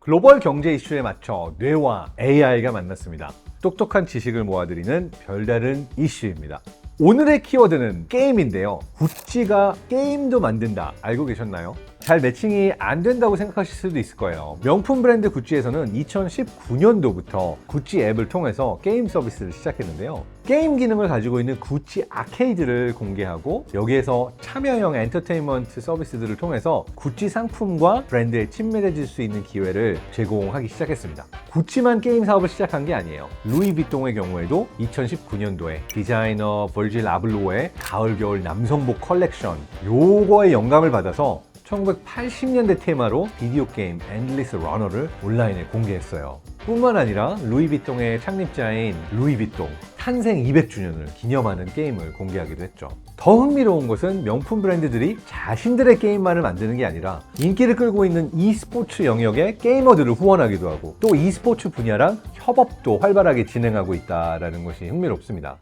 글로벌 경제 이슈에 맞춰 뇌와 AI가 만났습니다. 똑똑한 지식을 모아드리는 별다른 이슈입니다. 오늘의 키워드는 게임인데요. 구찌가 게임도 만든다. 알고 계셨나요? 잘 매칭이 안 된다고 생각하실 수도 있을 거예요. 명품 브랜드 구찌에서는 2019년도부터 구찌 앱을 통해서 게임 서비스를 시작했는데요. 게임 기능을 가지고 있는 구찌 아케이드를 공개하고 여기에서 참여형 엔터테인먼트 서비스들을 통해서 구찌 상품과 브랜드에 친밀해질 수 있는 기회를 제공하기 시작했습니다. 구찌만 게임 사업을 시작한 게 아니에요. 루이비통의 경우에도 2019년도에 디자이너 버질 아블로의 가을 겨울 남성복 컬렉션 요거에 영감을 받아서 1980년대 테마로 비디오 게임 엔드리스 러너를 온라인에 공개했어요. 뿐만 아니라 루이비통의 창립자인 루이비통 탄생 200주년을 기념하는 게임을 공개하기도 했죠. 더 흥미로운 것은 명품 브랜드들이 자신들의 게임만을 만드는 게 아니라 인기를 끌고 있는 e스포츠 영역의 게이머들을 후원하기도 하고 또 e스포츠 분야랑 협업도 활발하게 진행하고 있다는 것이 흥미롭습니다.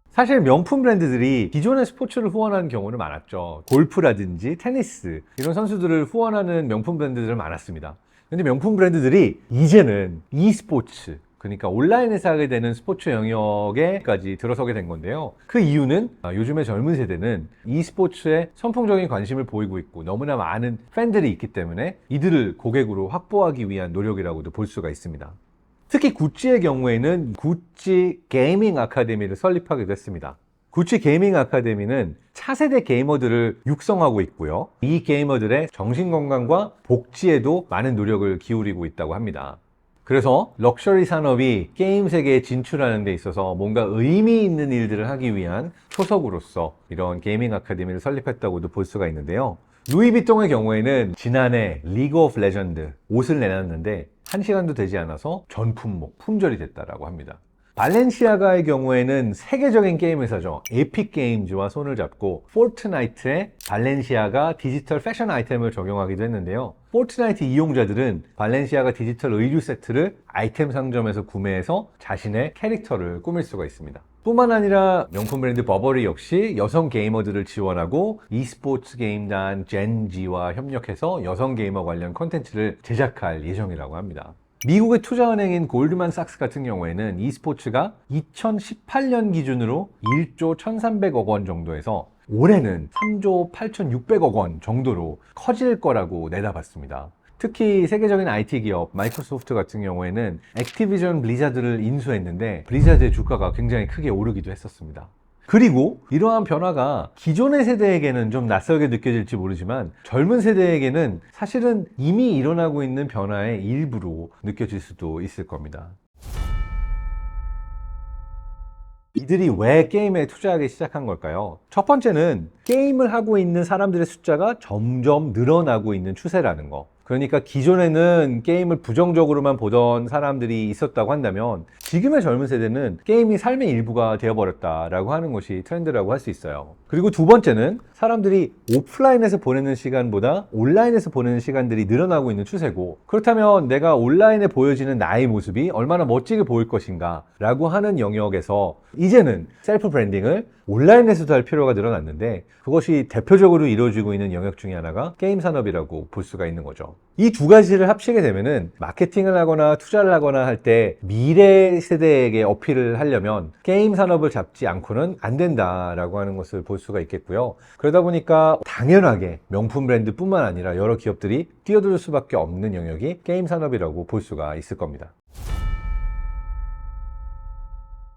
사실 명품 브랜드들이 기존의 스포츠를 후원하는 경우는 많았죠. 골프라든지 테니스 이런 선수들을 후원하는 명품 브랜드들은 많았습니다. 근데 명품 브랜드들이 이제는 e스포츠 그러니까 온라인에서 하게 되는 스포츠 영역에까지 들어서게 된 건데요. 그 이유는 요즘의 젊은 세대는 e스포츠에 선풍적인 관심을 보이고 있고 너무나 많은 팬들이 있기 때문에 이들을 고객으로 확보하기 위한 노력이라고도 볼 수가 있습니다. 특히 구찌의 경우에는 구찌 게이밍 아카데미를 설립하기도 했습니다. 구찌 게이밍 아카데미는 차세대 게이머들을 육성하고 있고요. 이 게이머들의 정신건강과 복지에도 많은 노력을 기울이고 있다고 합니다. 그래서 럭셔리 산업이 게임 세계에 진출하는 데 있어서 뭔가 의미 있는 일들을 하기 위한 초석으로서 이런 게이밍 아카데미를 설립했다고도 볼 수가 있는데요. 루이비통의 경우에는 지난해 리그 오브 레전드 옷을 내놨는데 1시간도 되지 않아서 전품목, 품절이 됐다고 합니다. 발렌시아가의 경우에는 세계적인 게임 회사죠. 에픽 게임즈와 손을 잡고 포트나이트에 발렌시아가 디지털 패션 아이템을 적용하기도 했는데요. 포트나이트 이용자들은 발렌시아가 디지털 의류 세트를 아이템 상점에서 구매해서 자신의 캐릭터를 꾸밀 수가 있습니다. 뿐만 아니라 명품 브랜드 버버리 역시 여성 게이머들을 지원하고 e스포츠 게임단 젠지와 협력해서 여성 게이머 관련 콘텐츠를 제작할 예정이라고 합니다. 미국의 투자은행인 골드만삭스 같은 경우에는 e스포츠가 2018년 기준으로 1조 1,300억 원 정도에서 올해는 3조 8,600억 원 정도로 커질 거라고 내다봤습니다. 특히 세계적인 IT 기업 마이크로소프트 같은 경우에는 액티비전 블리자드를 인수했는데 블리자드의 주가가 굉장히 크게 오르기도 했었습니다. 그리고 이러한 변화가 기존의 세대에게는 좀 낯설게 느껴질지 모르지만 젊은 세대에게는 사실은 이미 일어나고 있는 변화의 일부로 느껴질 수도 있을 겁니다. 이들이 왜 게임에 투자하기 시작한 걸까요? 첫 번째는 게임을 하고 있는 사람들의 숫자가 점점 늘어나고 있는 추세라는 거. 그러니까 기존에는 게임을 부정적으로만 보던 사람들이 있었다고 한다면 지금의 젊은 세대는 게임이 삶의 일부가 되어버렸다라고 하는 것이 트렌드라고 할 수 있어요. 그리고 두 번째는 사람들이 오프라인에서 보내는 시간보다 온라인에서 보내는 시간들이 늘어나고 있는 추세고 그렇다면 내가 온라인에 보여지는 나의 모습이 얼마나 멋지게 보일 것인가 라고 하는 영역에서 이제는 셀프 브랜딩을 온라인에서도 할 필요가 늘어났는데 그것이 대표적으로 이루어지고 있는 영역 중에 하나가 게임 산업이라고 볼 수가 있는 거죠. 이 두 가지를 합치게 되면은 마케팅을 하거나 투자를 하거나 할 때 미래 세대에게 어필을 하려면 게임 산업을 잡지 않고는 안 된다라고 하는 것을 볼 수가 있겠고요. 그러다 보니까 당연하게 명품 브랜드뿐만 아니라 여러 기업들이 뛰어들 수밖에 없는 영역이 게임 산업이라고 볼 수가 있을 겁니다.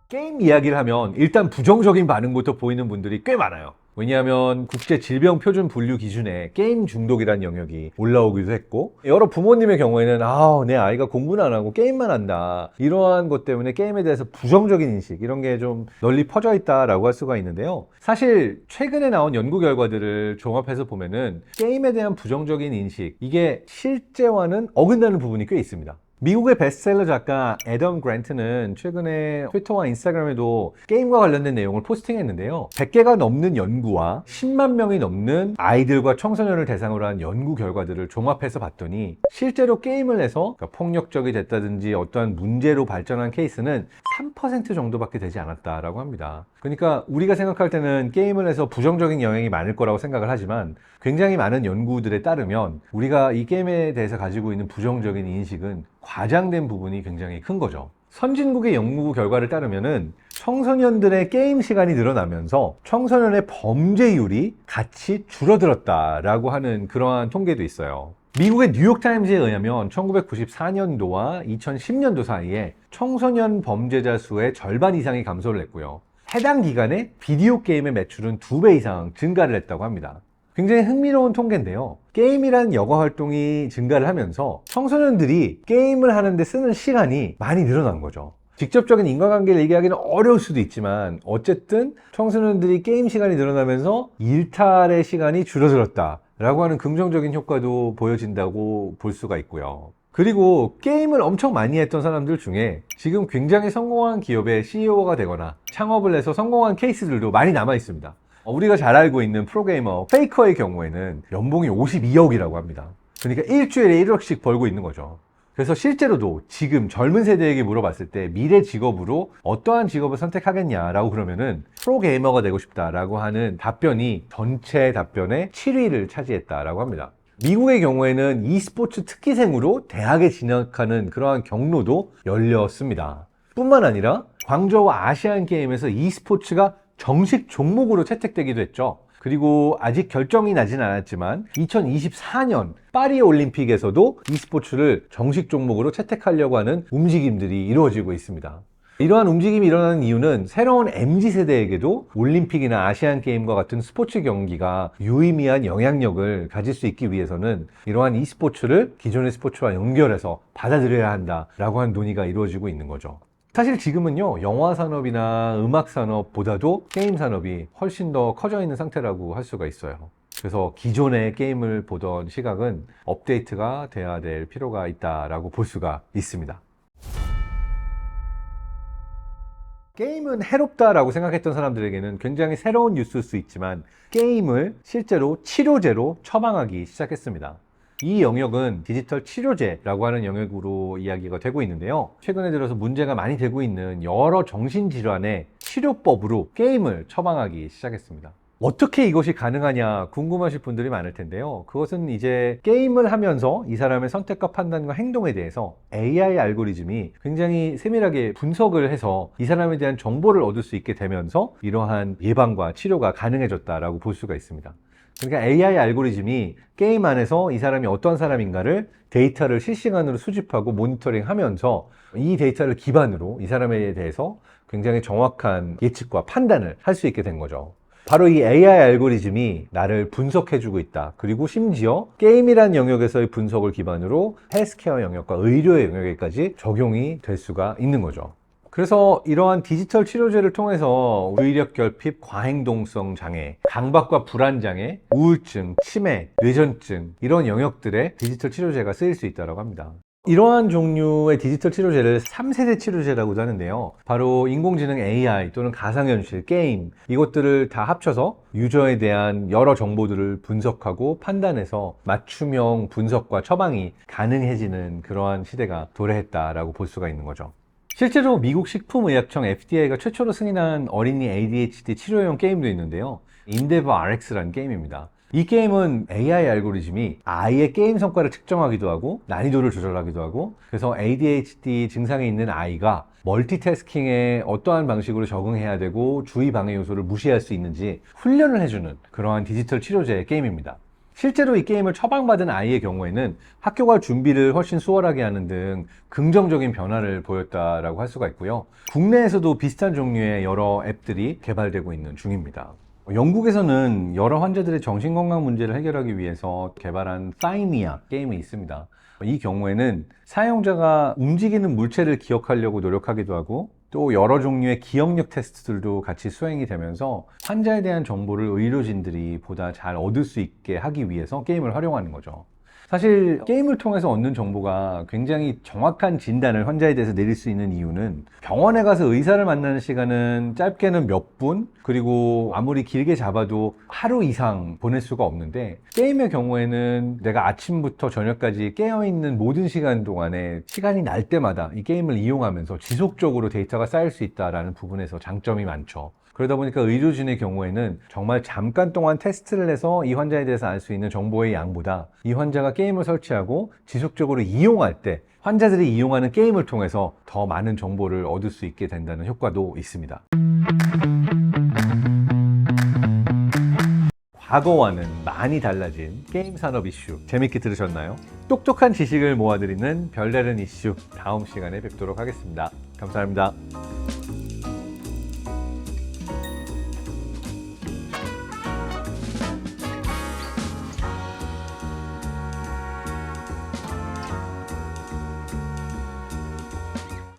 게임 이야기를 하면 일단 부정적인 반응부터 보이는 분들이 꽤 많아요. 왜냐하면 국제질병표준 분류 기준에 게임 중독이라는 영역이 올라오기도 했고 여러 부모님의 경우에는 내 아이가 공부는 안 하고 게임만 한다 이러한 것 때문에 게임에 대해서 부정적인 인식 이런 게 좀 널리 퍼져 있다라고 할 수가 있는데요. 사실 최근에 나온 연구 결과들을 종합해서 보면은 게임에 대한 부정적인 인식 이게 실제와는 어긋나는 부분이 꽤 있습니다. 미국의 베스트셀러 작가 애덤 그랜트는 최근에 트위터와 인스타그램에도 게임과 관련된 내용을 포스팅했는데요. 100개가 넘는 연구와 10만 명이 넘는 아이들과 청소년을 대상으로 한 연구 결과들을 종합해서 봤더니 실제로 게임을 해서 폭력적이 됐다든지 어떠한 문제로 발전한 케이스는 3% 정도밖에 되지 않았다라고 합니다. 그러니까 우리가 생각할 때는 게임을 해서 부정적인 영향이 많을 거라고 생각을 하지만 굉장히 많은 연구들에 따르면 우리가 이 게임에 대해서 가지고 있는 부정적인 인식은 과장된 부분이 굉장히 큰 거죠. 선진국의 연구 결과를 따르면은 청소년들의 게임 시간이 늘어나면서 청소년의 범죄율이 같이 줄어들었다라고 하는 그러한 통계도 있어요. 미국의 뉴욕타임즈에 의하면 1994년도와 2010년도 사이에 청소년 범죄자 수의 절반 이상이 감소를 했고요. 해당 기간에 비디오 게임의 매출은 2배 이상 증가를 했다고 합니다. 굉장히 흥미로운 통계인데요. 게임이란 여가 활동이 증가를 하면서 청소년들이 게임을 하는데 쓰는 시간이 많이 늘어난 거죠. 직접적인 인과관계를 얘기하기는 어려울 수도 있지만 어쨌든 청소년들이 게임 시간이 늘어나면서 일탈의 시간이 줄어들었다 라고 하는 긍정적인 효과도 보여진다고 볼 수가 있고요. 그리고 게임을 엄청 많이 했던 사람들 중에 지금 굉장히 성공한 기업의 CEO가 되거나 창업을 해서 성공한 케이스들도 많이 남아 있습니다. 우리가 잘 알고 있는 프로게이머 페이커의 경우에는 연봉이 52억이라고 합니다. 그러니까 일주일에 1억씩 벌고 있는 거죠. 그래서 실제로도 지금 젊은 세대에게 물어봤을 때 미래 직업으로 어떠한 직업을 선택하겠냐라고 그러면은 프로게이머가 되고 싶다라고 하는 답변이 전체 답변의 7위를 차지했다라고 합니다. 미국의 경우에는 e스포츠 특기생으로 대학에 진학하는 그러한 경로도 열렸습니다. 뿐만 아니라 광저우 아시안 게임에서 e스포츠가 정식 종목으로 채택되기도 했죠. 그리고 아직 결정이 나진 않았지만 2024년 파리 올림픽에서도 e스포츠를 정식 종목으로 채택하려고 하는 움직임들이 이루어지고 있습니다. 이러한 움직임이 일어나는 이유는 새로운 MZ세대에게도 올림픽이나 아시안게임과 같은 스포츠 경기가 유의미한 영향력을 가질 수 있기 위해서는 이러한 e스포츠를 기존의 스포츠와 연결해서 받아들여야 한다라고 하는 논의가 이루어지고 있는 거죠. 사실 지금은요, 영화 산업이나 음악 산업보다도 게임 산업이 훨씬 더 커져 있는 상태라고 할 수가 있어요. 그래서 기존의 게임을 보던 시각은 업데이트가 돼야 될 필요가 있다라고 볼 수가 있습니다. 게임은 해롭다라고 생각했던 사람들에게는 굉장히 새로운 뉴스일 수 있지만 게임을 실제로 치료제로 처방하기 시작했습니다. 이 영역은 디지털 치료제라고 하는 영역으로 이야기가 되고 있는데요. 최근에 들어서 문제가 많이 되고 있는 여러 정신질환의 치료법으로 게임을 처방하기 시작했습니다. 어떻게 이것이 가능하냐 궁금하실 분들이 많을 텐데요. 그것은 이제 게임을 하면서 이 사람의 선택과 판단과 행동에 대해서 AI 알고리즘이 굉장히 세밀하게 분석을 해서 이 사람에 대한 정보를 얻을 수 있게 되면서 이러한 예방과 치료가 가능해졌다라고 볼 수가 있습니다. 그러니까 AI 알고리즘이 게임 안에서 이 사람이 어떤 사람인가를 데이터를 실시간으로 수집하고 모니터링 하면서 이 데이터를 기반으로 이 사람에 대해서 굉장히 정확한 예측과 판단을 할 수 있게 된 거죠. 바로 이 AI 알고리즘이 나를 분석해주고 있다. 그리고 심지어 게임이란 영역에서의 분석을 기반으로 헬스케어 영역과 의료의 영역에까지 적용이 될 수가 있는 거죠. 그래서 이러한 디지털 치료제를 통해서 의력결핍, 과행동성 장애, 강박과 불안 장애, 우울증, 치매, 뇌전증 이런 영역들의 디지털 치료제가 쓰일 수 있다고 합니다. 이러한 종류의 디지털 치료제를 3세대 치료제라고도 하는데요. 바로 인공지능 AI 또는 가상현실, 게임 이것들을 다 합쳐서 유저에 대한 여러 정보들을 분석하고 판단해서 맞춤형 분석과 처방이 가능해지는 그러한 시대가 도래했다라고 볼 수가 있는 거죠. 실제로 미국 식품의약청 FDA가 최초로 승인한 어린이 ADHD 치료용 게임도 있는데요. 인데버 RX라는 게임입니다. 이 게임은 AI 알고리즘이 아이의 게임 성과를 측정하기도 하고 난이도를 조절하기도 하고 그래서 ADHD 증상이 있는 아이가 멀티태스킹에 어떠한 방식으로 적응해야 되고 주의 방해 요소를 무시할 수 있는지 훈련을 해주는 그러한 디지털 치료제 게임입니다. 실제로 이 게임을 처방받은 아이의 경우에는 학교 갈 준비를 훨씬 수월하게 하는 등 긍정적인 변화를 보였다라고 할 수가 있고요. 국내에서도 비슷한 종류의 여러 앱들이 개발되고 있는 중입니다. 영국에서는 여러 환자들의 정신건강 문제를 해결하기 위해서 개발한 사이미아 게임이 있습니다. 이 경우에는 사용자가 움직이는 물체를 기억하려고 노력하기도 하고 또 여러 종류의 기억력 테스트들도 같이 수행이 되면서 환자에 대한 정보를 의료진들이 보다 잘 얻을 수 있게 하기 위해서 게임을 활용하는 거죠. 사실 게임을 통해서 얻는 정보가 굉장히 정확한 진단을 환자에 대해서 내릴 수 있는 이유는 병원에 가서 의사를 만나는 시간은 짧게는 몇 분, 그리고 아무리 길게 잡아도 하루 이상 보낼 수가 없는데, 게임의 경우에는 내가 아침부터 저녁까지 깨어있는 모든 시간 동안에 시간이 날 때마다 이 게임을 이용하면서 지속적으로 데이터가 쌓일 수 있다는 부분에서 장점이 많죠. 그러다 보니까 의료진의 경우에는 정말 잠깐 동안 테스트를 해서 이 환자에 대해서 알 수 있는 정보의 양보다 이 환자가 게임을 설치하고 지속적으로 이용할 때 환자들이 이용하는 게임을 통해서 더 많은 정보를 얻을 수 있게 된다는 효과도 있습니다. 과거와는 많이 달라진 게임 산업 이슈 재밌게 들으셨나요? 똑똑한 지식을 모아드리는 별다른 이슈 다음 시간에 뵙도록 하겠습니다. 감사합니다.